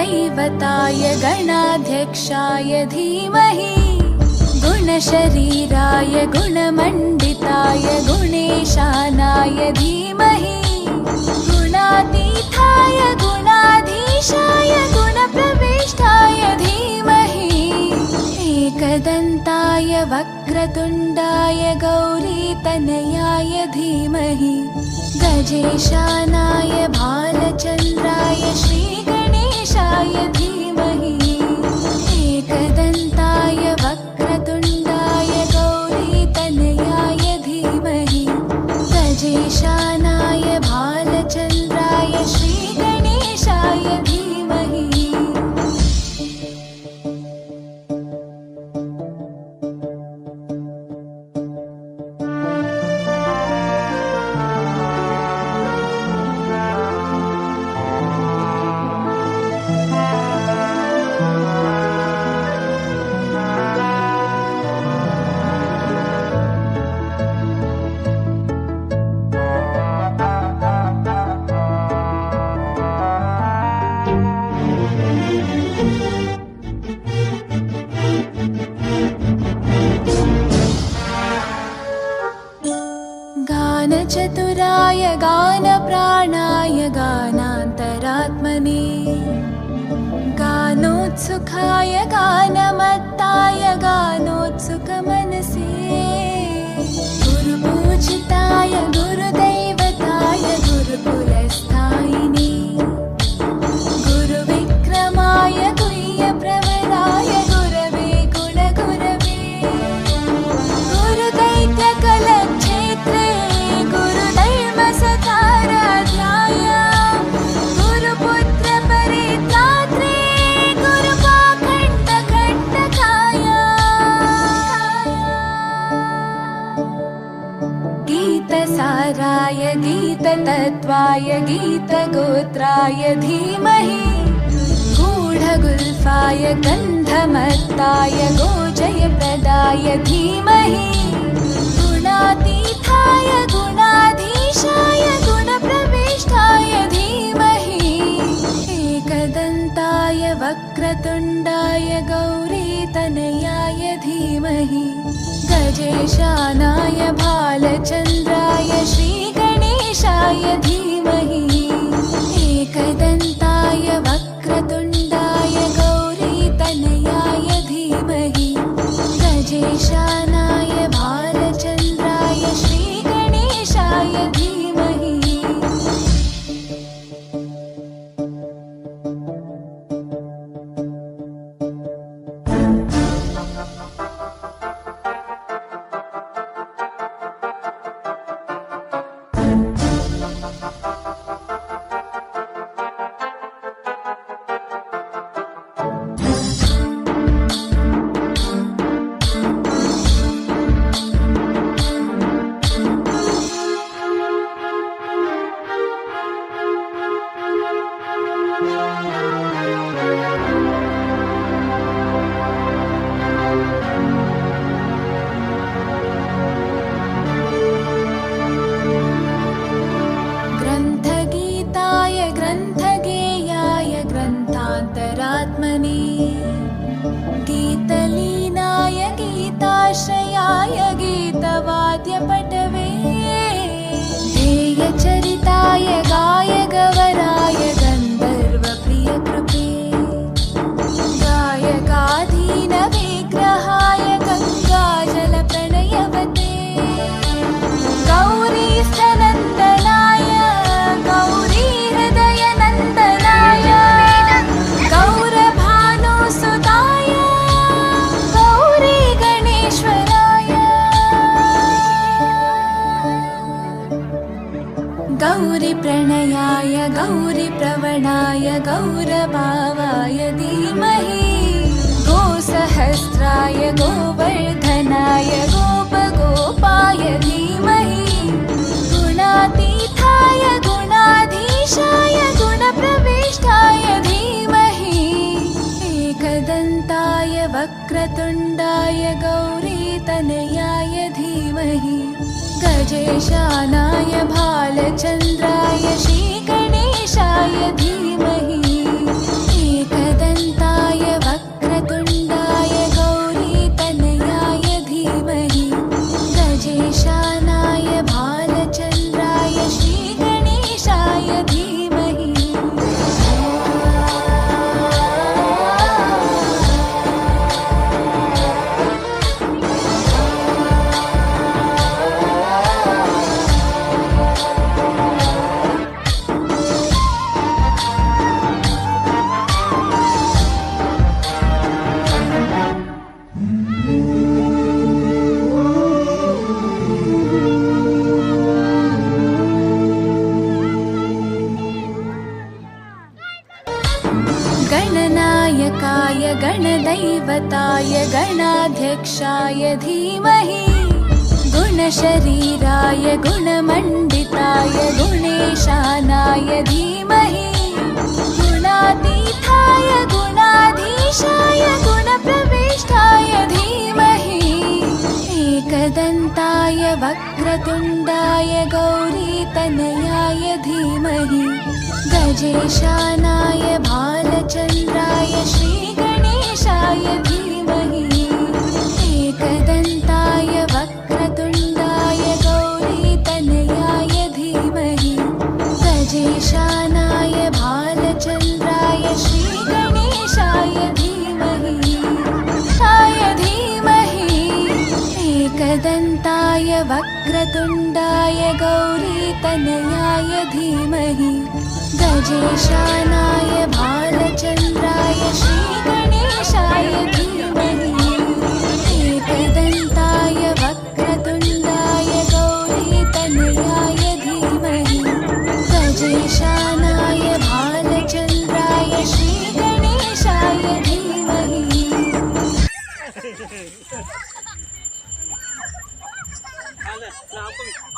गुरुदैवताय गणाध्यक्षाय धीमहि गुणशरीराय गुणमण्डिताय गुणेशानाय धीमहि गुणातीताय गुणाधीशाय गुणप्रविष्टाय धीमहि एकदन्ताय वक्रतुण्डाय गौरीतनयाय धीमहि गजेशानाय भालचन्द्राय श्रीगणेशाय धीमहि एकदन्ताय वक्रतुण्डाय गौरीतनयाय धीमहि गजेशानाय भालचन्द्राय श्रीगणेशाय धीमहि। गानचतुराय गानप्राणाय गानान्तरात्मने गानोत्सुकाय गानमत्ताय गानोत्सुकमनसे गुरुपूजिताय गुरुदैवताय गुरुकुलस्थायिने गुरुविक्रमाय गुह्यप्रवराय गुरवे गुणगुरवे गुरुदैत्यकलक्षेत्रे गुरुधर्मसकाराध्याय गुरुपुत्रपरित्रात्रे गुरुपाखण्डखण्डकाय गीतसाराय गीततत्त्वाय गीतगोत्राय धीमहि गूढगुल्फाय गन्धमत्ताय गोजयप्रदाय धीमहि गुणातीताय गुणाधीशाय गुणप्रविष्टाय धीमहि एकदन्ताय वक्रतुण्डाय गौरीतनयाय धीमहि गजेशानाय भालचन्द्राय श्रीगणेशाय धीमहि एकदन्ताय वक्रतुण्डाय गौरीतनयाय धीमहि गजेशानाय भालचन्द्राय श्रीगणेशाय धीमहि। ग्रन्थगीताय ग्रन्थगेयाय ग्रन्थान्तरात्मने गीतलीनाय गीताश्रयाय गीतवाद्यपटवे ध्येयचरिताय गायगवराय गन्धर्वप्रियकृपे गायकाधीनविग्रहाय गङ्गाजलप्रणयवते गौरीस्थनन्दनाय गौरीहृदयनन्दनाय गौरभानुसुताय गौरीगणेश्वराय गौरीप्रणयाय गौरीप्रवणाय गौरभावाय धीमहि गोसहस्राय गोवर्धनाय गोपगोपाय धीमहि गुणातीताय गुणाधीशाय गुणप्रविष्टाय धीमहि एकदन्ताय वक्रतुण्डाय गौरीतनयाय धीमहि गजेशानाय भालचन्द्राय श्रीगणेशाय धीमहि एकदन्ताय वक्रतुण्डाय गौरीतनयाय धीमहि गजेशानाय भालचन्द्राय श्रीगणेशाय धीमहि गणनायकाय गणदैवताय गणाध्यक्षाय धीमहि गुणशरीराय गुणमण्डिताय गुणेशानाय धीमहि गुणातीताय गुणाधीशाय गुणप्रविष्टाय धीमहि एकदन्ताय वक्रतुण्डाय गौरीतनयाय धीमहि गजेशानाय भालचन्द्राय श्रीगणेशाय धीमहि एकदन्ताय वक्रतुण्डाय गौरीतनयाय धीमहि गजेशानाय भालचन्द्राय श्रीगणेशाय धीमहि एकदन्ताय वक्रतुण्डाय गौरीतनयाय धीमहि गजेशानाय भालचन्द्राय श्रीगणेशाय धीमहि एकदन्ताय वक्रतुण्डाय गौरीतनयाय धीमहि गजेशानाय भालचन्द्राय श्रीगणेशाय धीमहि Ada,